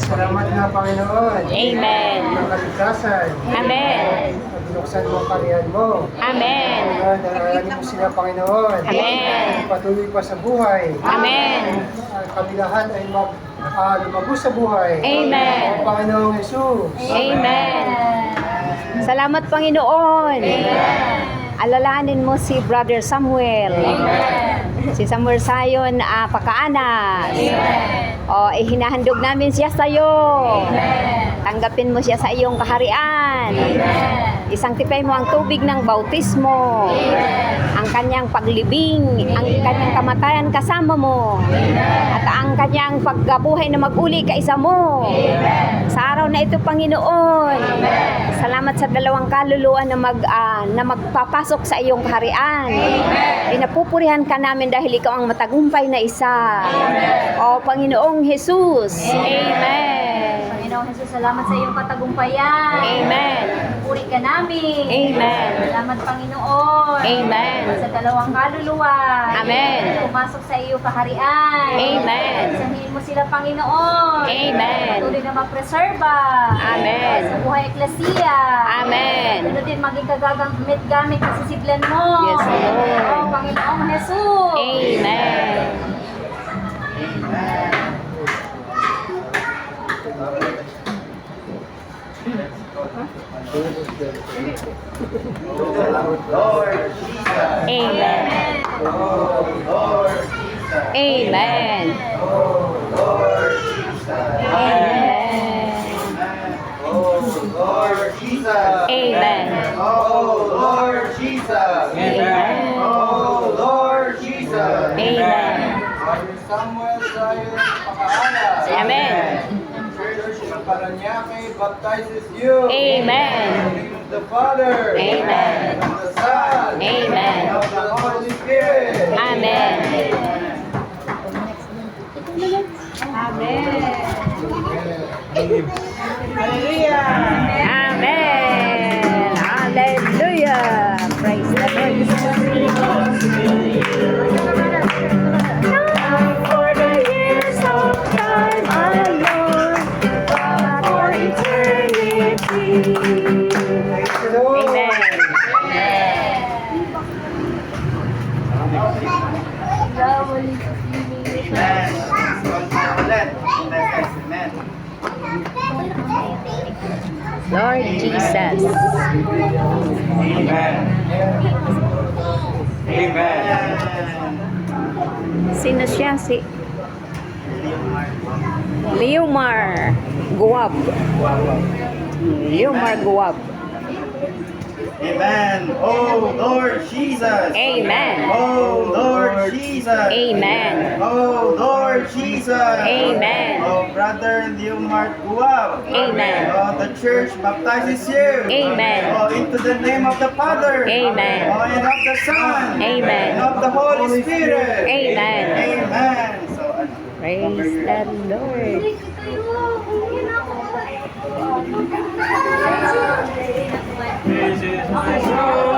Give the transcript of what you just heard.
Salamat na, Panginoon. Amen. Ang kaligtasan. Amen. Binuksan mo ang kariyan mo. Amen. Nalalanin mo sila, Panginoon. Amen. Patuloy pa sa buhay. Amen. Kami lahat ay lumago sa buhay. Amen. O Panginoong Jesus. Amen. Salamat, Panginoon. Alalahanin mo si Brother Samuel. Si Samuel Sayon Pakaanas. O, hinahandog namin siya sa iyo. Tanggapin mo siya sa iyong kaharian. Isangtipay mo ang tubig ng bautismo. Ang kanyang paglibing, ang kanyang kamatayan kasama mo. At ang kanyang pagkabuhay na mag-uli kaisa mo. Sa araw na ito, Panginoon. Salamat sa dalawang kaluluwa na magpapasok sa iyong kaharian. Pinapupurihan ka namin dahil ikaw ang matagumpay na isa. O Panginoong Jesus. Amen. Panginoong Jesus, salamat sa iyong katagumpayan. Amen. Puri ka namin. Amen. Salamat, Panginoon. Amen. Sa dalawang kaluluwa. Amen. Pumasok sa iyong kaharian. Amen. Sabihin mo sila, Panginoon. Amen. Patuloy na mapreserba. Amen. Sa buhay eklesiya. Amen. Ano din maging kagagamit-gamit sa sisiglan mo. Yes, Lord. O Panginoong Jesus. Amen. Lord Jesus. Amen. Lord Jesus. Amen. Lord Jesus. Lord Jesus. Amen. Oh Lord Jesus. Amen. Oh Lord Jesus. Amen. Samuel Sayon Pakaanas. Amen. Church ng Paranaque baptizes you. Amen. In the name of the Father. Amen. And of the Son. Amen. And of the Holy Spirit. Amen. Amen. Hallelujah. Praise the Lord. For the years of time alone, but for eternity. Amen. Amen. Lord Jesus. Amen. Amen. Sino siya? Si Leomar Guab. Leomar Guab. Amen. Oh Lord Jesus. Amen. Oh Lord Jesus. Amen. Oh Lord Jesus. Amen. Oh Brother Leomar Guab. Amen. Oh the church baptizes you. Amen. Oh into the name of the Father. Amen. Oh and of the Son. Amen. And of the Holy Spirit. Amen. Amen. So Praise the Lord. Praise